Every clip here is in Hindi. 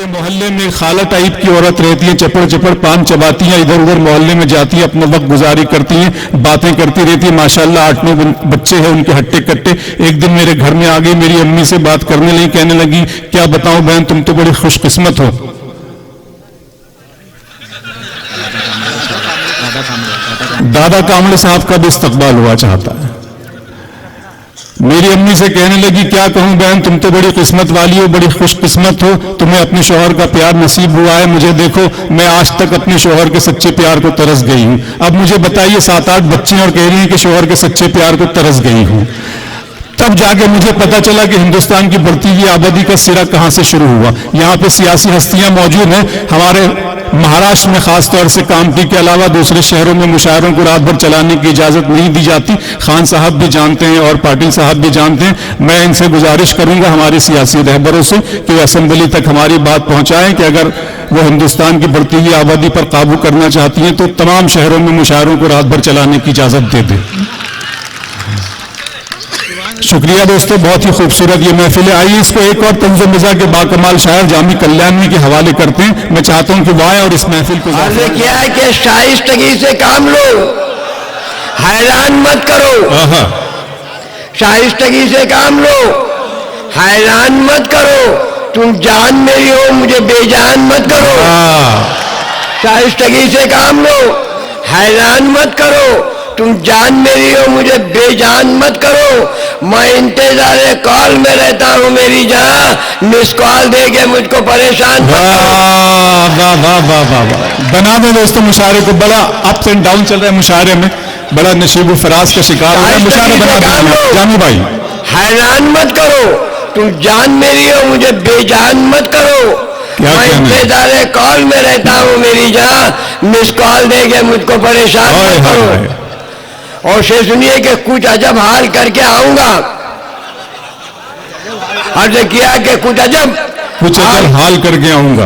मोहल्ले में खाला टाइप की औरत रहती है, चपड़ चपड़ पान चबाती है, इधर उधर मोहल्ले में जाती है, अपना वक्त गुजारी करती है, बातें करती रहती है। माशाल्लाह 8-9 बच्चे हैं उनके हट्टे कट्टे। एक दिन मेरे घर में आ गई, मेरी अम्मी से बात करने लगी, कहने लगी क्या बताऊं बहन, तुम तो बड़ी खुशकिस्मत हो। दादा कामले साहब का भी इस्तकबाल हुआ चाहता है। मेरी अम्मी से कहने लगी क्या कहूं बहन, तुम तो बड़ी किस्मत वाली हो, बड़ी खुशकिस्मत हो, तुम्हें अपने शौहर का प्यार नसीब हुआ है। मुझे देखो, मैं आज तक अपने शौहर के सच्चे प्यार को तरस गई हूं। अब मुझे बताइए 7-8 बच्चे और कह रही हैं कि शौहर के सच्चे प्यार को तरस गई हूं। तब जाके मुझे पता चला कि हिंदुस्तान की बढ़ती हुई आबादी का सिरा कहां से शुरू हुआ। यहां पे सियासी हस्तियां मौजूद हैं। हमारे महाराष्ट्र में खास तौर से कामठी के अलावा दूसरे शहरों में मुशायरों को रात भर चलाने की इजाजत नहीं दी जाती। खान साहब भी जानते हैं और पाटिल साहब भी जानते हैं। मैं इनसे गुजारिश करूंगा हमारे सियासी रहबरों से कि वो असेंबली तक हमारी बात पहुंचाएं कि अगर वो हिंदुस्तान की बढ़ती हुई आबादी पर काबू करना चाहती हैं तो तमाम शहरों में मुशायरों को रात भर चलाने की इजाजत दे दें। शुक्रिया दोस्तों, बहुत ही खूबसूरत ये महफिल है। आइए इसको एक और तंज़ मिज़ा के बाकमाल शायर जामी कल्याणी के हवाले करते हैं। मैं चाहता हूं कि वो आए और इस महफिल को क्या है कि शाइस्तगी से काम लो, हैरान मत करो। शाइस्तगी से काम लो, हैरान मत करो। तुम जान मेरी हो, मुझे बेजान मत करो। शाइस्तगी से काम लो, हैरान मत करो। तुम जान मेरी हो, मुझे बेजान मत करो। मैं इंतजार कॉल में रहता हूँ मेरी जहां, मिस कॉल दे के मुझको परेशान मत करो। वाह वाह वाह वाह वाह। बना दो दोस्तों मुशायरे को। बड़ा अप्स एंड डाउन चल रहा है मुशायरे में, बड़ा नशीब फराज का शिकार हो रहा है। मुशायरे बना दो जामी भाई। हैरान मत करो, तुम जान मेरी हो, मुझे बेजान मत करो। मैं इंतजार कॉल में रहता हूँ मेरी जहां, मिस कॉल दे के मुझको परेशान मत करो। और से सुनिए कि कुछ अजब हाल करके आऊंगा। अर्ज किया कि कुछ अजब हाल करके आऊंगा,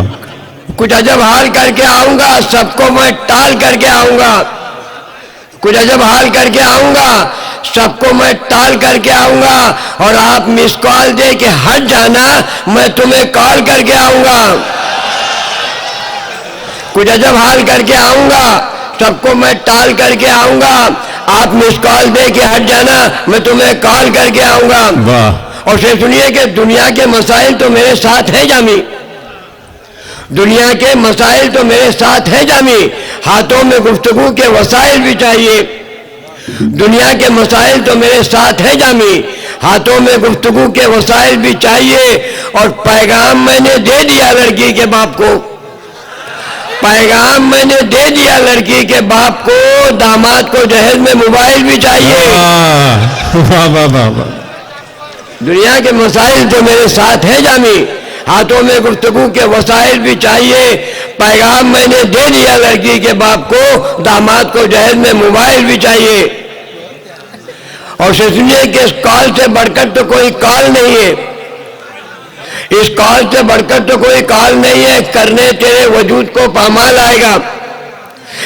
कुछ अजब हाल करके आऊंगा, सबको मैं टाल करके आऊंगा। कुछ अजब हाल करके आऊंगा, सबको मैं टाल करके आऊंगा। और आप मिस कॉल दे के हट जाना, मैं तुम्हें कॉल करके आऊंगा। कुछ अजब हाल करके आऊंगा, सबको मैं टाल करके आऊंगा। आप मिस कॉल दे के हट जाना, मैं तुम्हें कॉल करके आऊंगा। और फिर सुनिए कि दुनिया के मसाइल तो मेरे साथ है जामी, दुनिया के मसाइल तो मेरे साथ है जामी। हाथों में गुफ्तगू के वसाइल भी चाहिए। दुनिया के मसाइल तो मेरे साथ है जामी, हाथों में गुफ्तगू के वसाइल भी चाहिए। और पैगाम मैंने दे दिया लड़की के बाप को, पैगाम मैंने दे दिया लड़की के बाप को, दामाद को दहेज में मोबाइल भी चाहिए। वाह वाह वाह वाह। दुनिया के मसाइल तो मेरे साथ है जामी, हाथों में गुफ्तगू के वसाइल भी चाहिए। पैगाम मैंने दे दिया लड़की के बाप को, दामाद को दहेज में मोबाइल भी चाहिए। और सुनिए कि इस कॉल से बढ़कर तो कोई कॉल नहीं है, इस कॉल से बढ़कर तो कोई कॉल नहीं है, करने तेरे वजूद को पामाल आएगा।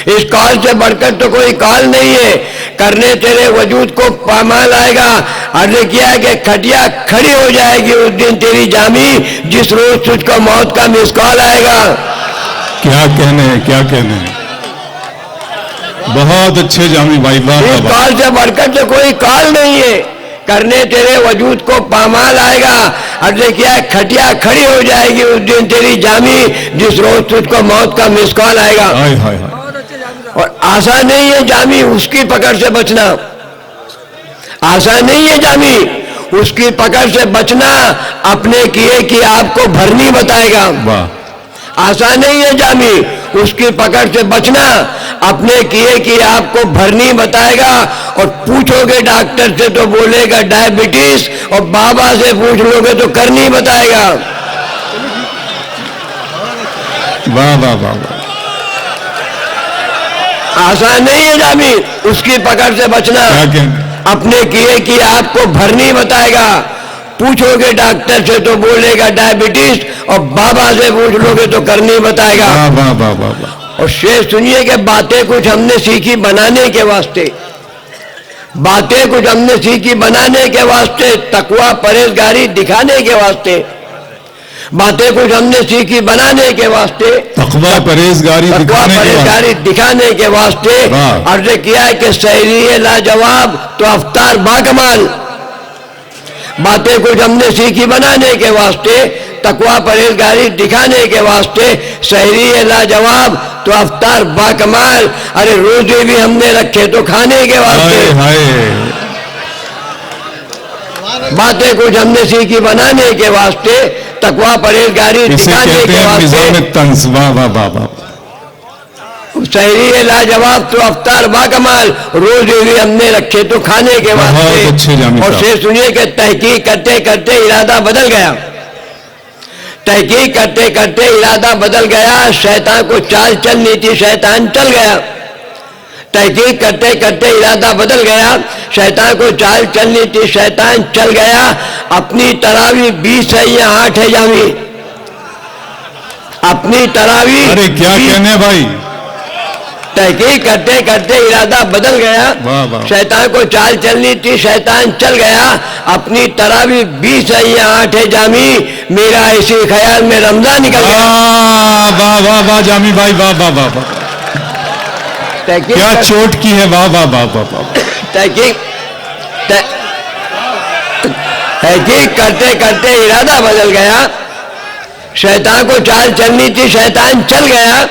इस कॉल से बढ़कर तो कोई कॉल नहीं है, करने तेरे वजूद को पामाल आएगा। अर्ज किया कि खटिया खड़ी हो जाएगी उस दिन तेरी जामी, जिस रोज तुझको मौत का मिस कॉल आएगा। क्या कहने हैं, क्या कहने हैं। बहुत अच्छे जामी भाई। इस कॉल से बढ़कर तो कोई कॉल नहीं है, करने तेरे वजूद को पामाल आएगा। अर्ज किया खटिया खड़ी हो जाएगी उस दिन तेरी जामी, जिस रोज तुझको मौत का मिस कॉल आएगा। और आसान नहीं है जामी उसकी पकड़ से बचना, आसान नहीं है जामी उसकी पकड़ से बचना। अपने किए कि आपको भरनी बताएगा। आसान नहीं है जामी उसकी पकड़ से बचना, अपने किए कि आपको भरनी बताएगा। और पूछोगे डॉक्टर से तो बोलेगा डायबिटीज, और बाबा से पूछ लोगे तो करनी बताएगा। वाह वाह वाह। आसान नहीं है जामी उसकी पकड़ से बचना, अपने किए कि आपको भरनी बताएगा। पूछोगे डॉक्टर से तो बोलेगा डायबिटीज, और बाबा से पूछ लोगे तो करनी बताएगा। वाह वाह वाह। और शेर सुनिए कि बातें कुछ हमने सीखी बनाने के वास्ते, बातें कुछ हमने सीखी बनाने के वास्ते, तकवा परहेजगारी दिखाने के वास्ते। बातें कुछ हमने सीखी बनाने के वास्ते, तकवा परहेजगारी दिखाने के वास्ते अर्ज किया है कि सहरी लाजवाब तो अफ्तार बाकमाल। बातें कुछ हमने सीखी बनाने के वास्ते, तकवा परहेजगारी दिखाने के वास्ते, सहरी लाजवाब तो अफ्तार बाकमाल। अरे रोजे भी हमने रखे तो खाने के वास्ते। बातें कुछ हमने सीखी बनाने के वास्ते, तकवा परहेजगारी दिखाने के वास्ते, सहरी लाजवाब तो अफ्तार बाकमाल। रोजे भी हमने रखे तो खाने के वास्ते। और शेर सुनिए कि तहकीक करते करते इरादा बदल गया। तहकीक करते करते इरादा बदल गया, शैतान को चाल चलनी थी, शैतान चल गया। तहकीक करते करते इरादा बदल गया, शैतान को चाल चलनी थी, शैतान चल गया। अपनी तरावी 20 है या 8 है जामी, अपनी तरावी। अरे क्या कहने भाई। तहकीक करते करते इरादा बदल गया, शैतान को चाल चलनी थी, शैतान चल गया। अपनी तरावी 20 है या 8 है जामी, मेरा इसी ख्याल में रमजान निकल गया। वाह वाह वाह जामी भाई, वाह वाह वाह वाह, क्या चोट की है, वाह वाह वाह वाह। तहकीक करते करते इरादा बदल गया, शैतान को चाल चलनी थी, शैतान चल गया।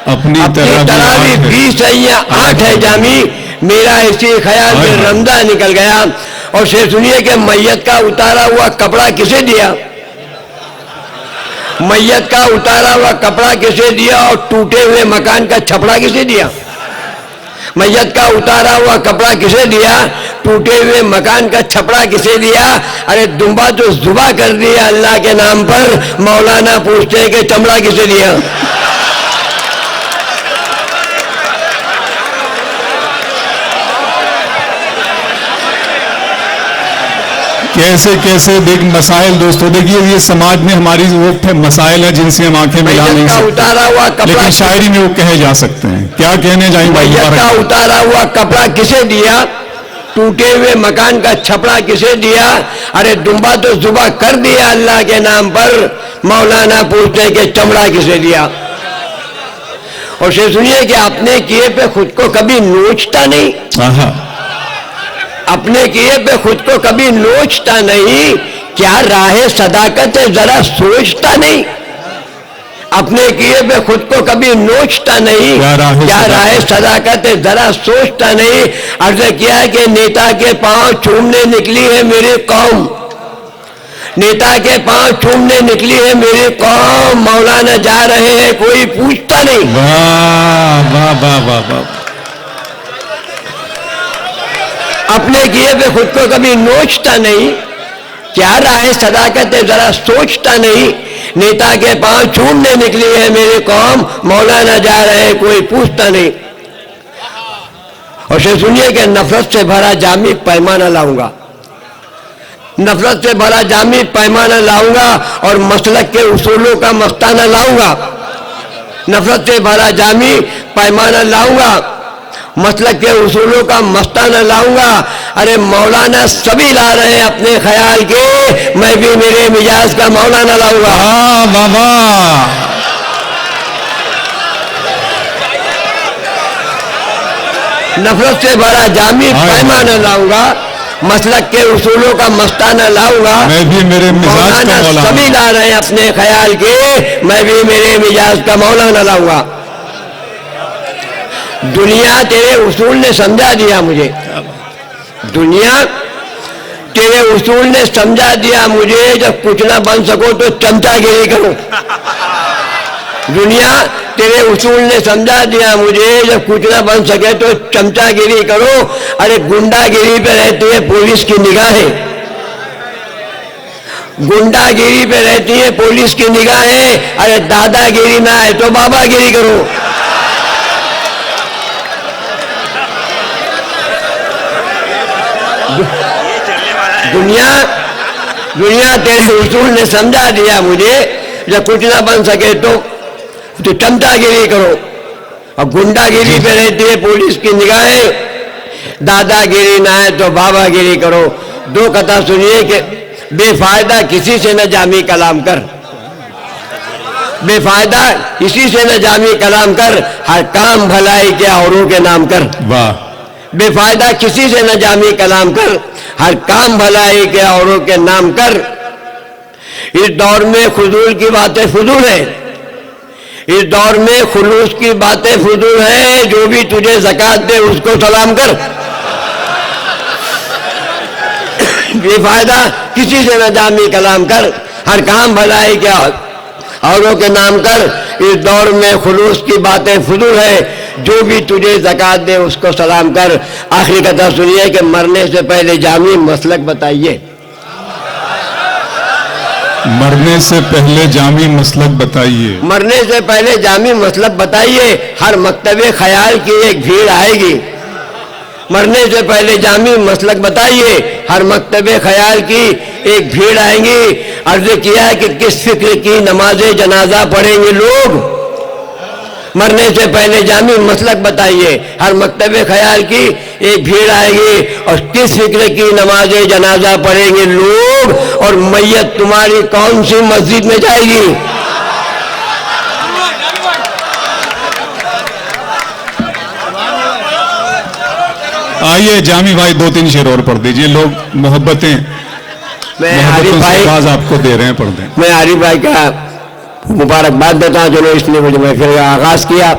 अपनी तरावी 20 है या 8 है जामी, मेरा इसी ख्याल में रमजान निकल गया। और शेर सुनिए कि मैयत का उतारा हुआ कपड़ा किसे दिया, मैयत का उतारा हुआ कपड़ा किसे दिया, और टूटे हुए मकान का छपड़ा किसे दिया। मैयत का उतारा हुआ कपड़ा किसे दिया, टूटे हुए मकान का छपड़ा किसे दिया। अरे दुम्बा तो जुबा कर दिया अल्लाह के नाम पर, मौलाना पूछते हैं कि चमड़ा किसे दिया। कैसे कैसे देख मसाइल। दोस्तों देखिए, ये समाज में हमारी वो मसाइल है जिनसे हम आंखें मिला नहीं सकते, उतारा हुआ कपड़ा, लेकिन शायरी में वो कहे जा सकते हैं। क्या कहने जाएंगे। मैयत का उतारा हुआ कपड़ा किसे दिया, टूटे हुए मकान का छपड़ा किसे दिया। अरे दुम्बा तो जुबा कर दिया अल्लाह के नाम पर, मौलाना पूछते कि चमड़ा किसे दिया। और से सुनिए कि अपने किए पे खुद को कभी नोचता नहीं, अपने किए पे खुद को कभी नोचता नहीं। क्या राहे सदाकत है जरा सोचता नहीं, अपने किए पे खुद को कभी नोचता नहीं। क्या राहे सदाकत है जरा सोचता नहीं। अर्ज किया है कि नेता के पांव चूमने निकली है मेरी कौम, नेता के पांव चूमने निकली है मेरी कौम, मौलाना जा रहे हैं कोई पूछता नहीं। वाह वाह वाह वाह वाह। अपने किए पे खुद को कभी नोचता नहीं, क्या राह सदाकत है जरा सोचता नहीं। नेता के पांव चूमने निकली है मेरी कौम, मौलाना जा रहे कोई पूछता नहीं। और से सुनिए कि नफरत से भरा जामी पैमाना लाऊंगा, नफरत से भरा जामी पैमाना लाऊंगा, और मसलक के उसूलों का मस्ताना लाऊंगा। नफरत से भरा जामी पैमाना लाऊंगा, मसलक के उसूलों का मस्ताना लाऊंगा। अरे मौलाना सभी ला रहे हैं अपने ख्याल के, मैं भी मेरे मिजाज का मौलाना लाऊंगा। बाबा नफरत से भरा जामी पैमाना लाऊंगा, मसलक के उसूलों का मस्ताना लाऊंगा। मैं भी मेरे मिजाज का मौलाना, सभी ला रहे हैं अपने ख्याल के, मैं भी मेरे मिजाज का मौलाना लाऊंगा। दुनिया तेरे उसूल ने समझा दिया मुझे, दुनिया तेरे उसूल ने समझा दिया मुझे, जब कुछ ना बन सको तो चमचागिरी करो। दुनिया तेरे उसूल ने समझा दिया मुझे, जब कुछ ना बन सके तो चमचागिरी करो। अरे गुंडागिरी पे रहती है पुलिस की निगाहें, गुंडागिरी पे रहती है पुलिस की निगाहें। अरे दादागिरी ना है तो बाबागिरी करो। दुनिया तेरे उसूल ने समझा दिया मुझे, जब कुछ ना बन सके तो चमचागिरी करो। और गुंडागिरी पे रहती है पुलिस की निगाहें, दादागिरी ना है तो बाबागिरी करो। दो कथा सुनिए कि बेफायदा किसी से न जामी कलाम कर, बेफायदा किसी से न जामी कलाम कर, हर काम भलाई के औरों के नाम कर। वाह। बेफायदा किसी से न जामी कलाम कर, हर काम भलाई के औरों के नाम कर। इस दौर में खुजूल की बातें फजूल है, इस दौर में खुलूस की बातें फजूल है। जो भी तुझे ज़कात दे उसको सलाम कर। बेफायदा किसी से न जामी कलाम कर, हर काम भलाई के औरों के नाम कर। इस दौर में खुलूस की बातें फजूल है, जो भी तुझे ज़कात दे उसको सलाम कर। आखिरी कथा सुनिए कि मरने से पहले जामी मसलक बताइए। मरने से पहले जामी मसलक बताइए। मरने से पहले जामी मसलक बताइए, हर मकतबे ख्याल की एक भीड़ आएगी। मरने से पहले जामी मसलक बताइए, हर मकतबे ख्याल की एक भीड़ आएंगी। अर्ज किया कि किस फिक्र की नमाजे जनाजा पढ़ेंगे लोग। मरने से पहले जामी मसलक बताइए, हर मकतबे ख्याल की एक भीड़ आएगी। और किस फिक्र की नमाजे जनाजा पढ़ेंगे लोग, और मैयत तुम्हारी कौन सी मस्जिद में जाएगी। आइए जामी भाई 2-3 शेर और पढ़ दीजिए, लोग मोहब्बतें आपको दे रहे हैं, पढ़ दें। मैं आरिफ भाई का मुबारकबाद देता हूँ जिन्होंने इसलिए मुझे महफिल का आगाज़ किया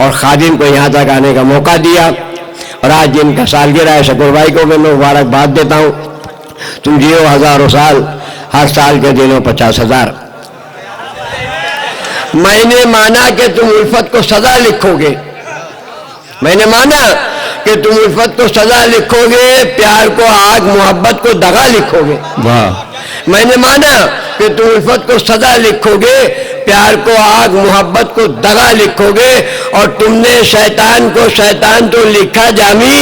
और खादिम को यहाँ तक आने का मौका दिया। और आज जिनका सालगिरह है शकूर भाई को मैं मुबारकबाद देता हूँ। तुम जियो हज़ारों साल, हर साल के दिनों 50,000। मैंने माना कि तुम उल्फत को सजा लिखोगे, मैंने माना कि तुम उल्फत को सजा लिखोगे, प्यार को आग मोहब्बत को दगा लिखोगे। वाह। मैंने माना कि तुम उल्फत को सजा लिखोगे, प्यार को आग मोहब्बत को दगा लिखोगे। और तुमने शैतान को शैतान तो लिखा जामी,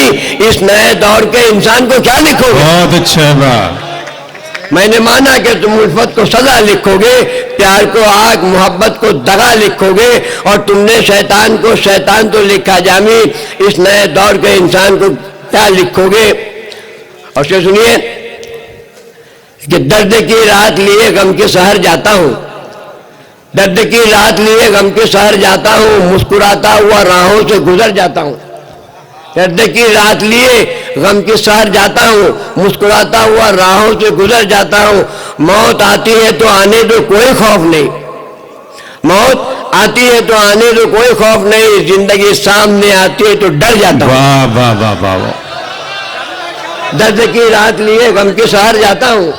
इस नए दौर के इंसान को क्या लिखोगे। बहुत अच्छा। वाह। मैंने माना कि तुम उल्फत को सजा लिखोगे, प्यार को आग मोहब्बत को दगा लिखोगे। और तुमने शैतान को शैतान तो लिखा जामी, इस नए दौर के इंसान को क्या लिखोगे। और से सुनिए कि दर्द की रात लिए गम के शहर जाता हूँ, दर्द की रात लिए गम के शहर जाता हूँ, मुस्कुराता हुआ राहों से गुजर जाता हूँ। दर्द की रात लिए गम के शहर जाता हूँ, मुस्कुराता हुआ राहों से गुजर जाता हूँ। मौत आती है तो आने दो कोई खौफ नहीं, मौत आती है तो आने दो कोई खौफ नहीं, जिंदगी सामने आती है तो डर जाता हूँ। वाह वाह वाह वाह। दर्द की रात लिए गम के शहर जाता हूँ,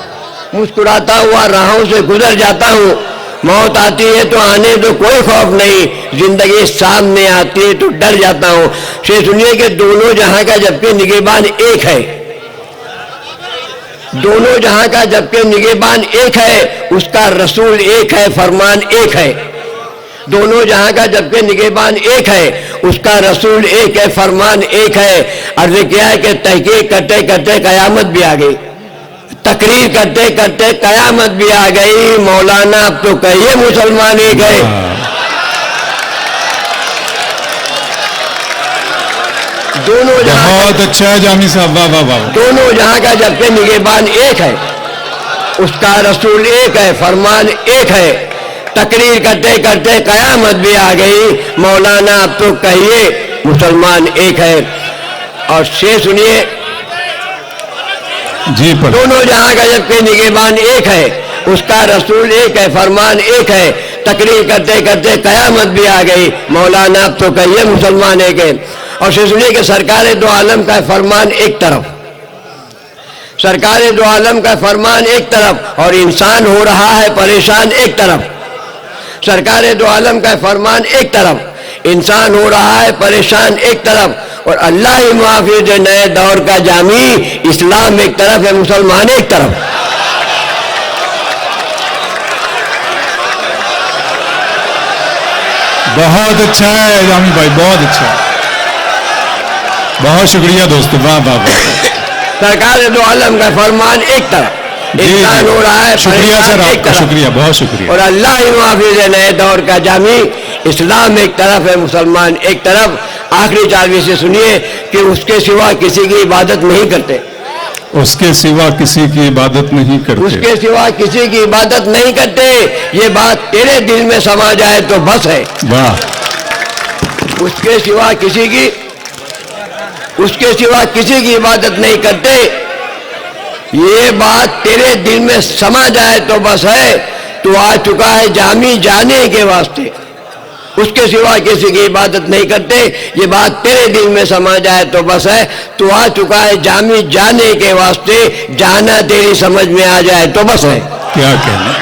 मुस्कुराता हुआ राहों से गुजर जाता हूँ। मौत आती है तो आने दो कोई खौफ नहीं, जिंदगी सामने आती है तो डर जाता हूँ। से सुनिए कि दोनों जहां का जबकि निगहबान एक है, दोनों जहां का जबकि निगहबान एक है, उसका रसूल एक है, फरमान एक है। दोनों जहां का जबकि निगहबान एक है, उसका रसूल एक है, फरमान एक है। अर्ज किया है कि तहकीक करते करते कयामत भी आ गई, तकरीर करते करते कयामत भी आ गई। मौलाना अब तो कहिए मुसलमान एक है। दोनों जहां बहुत अच्छा है जामी साहब, वाह वाह वाह। दोनों जहां का जबकि निगहबान एक है, उसका रसूल एक है, फरमान एक है। तकरीर करते करते कयामत भी आ गई। मौलाना अब तो कहिए मुसलमान एक है। और से सुनिए जी पर दोनों जहां का जबकि निगहबान एक है, उसका रसूल एक है, फरमान एक है। तकरीर करते करते कयामत भी आ गई। मौलाना अब तो कहिए मुसलमान एक है। और से सुनिए कि सरकार दो आलम का फरमान एक तरफ, सरकार दो आलम का फरमान एक तरफ, और इंसान हो रहा है परेशान एक तरफ। सरकार दो आलम का फरमान एक तरफ, इंसान हो रहा है परेशान एक तरफ। और अल्लाह ही मुहाफिज नए दौर का जामी, इस्लाम एक तरफ है, मुसलमान एक तरफ। बहुत अच्छा है जामी भाई, बहुत अच्छा, बहुत शुक्रिया दोस्तों, वाह वाह वाह। सरकार दो आलम का फरमान एक तरफ, इंसान हो रहा है शुक्रिया सर परेशान एक आपका, तरफ। शुक्रिया, बहुत शुक्रिया। और अल्लाह ही मुहाफिज नए दौर का जामी, इस्लाम एक तरफ है, मुसलमान एक तरफ। आखिरी चालवी से सुनिए कि उसके सिवा किसी की इबादत नहीं करते, उसके सिवा किसी की इबादत नहीं करते। उसके सिवा किसी की इबादत नहीं करते, ये बात तेरे दिल में समा जाए तो बस है। वाह, उसके सिवा किसी की इबादत नहीं करते, ये बात तेरे दिल में समा जाए तो बस है। तू आ चुका है जामी जाने के वास्ते, उसके सिवा किसी की इबादत नहीं करते, ये बात तेरे दिल में समा जाए तो बस है। तू आ चुका है जामी जाने के वास्ते, जाना तेरी समझ में आ जाए तो बस है। क्या कहना।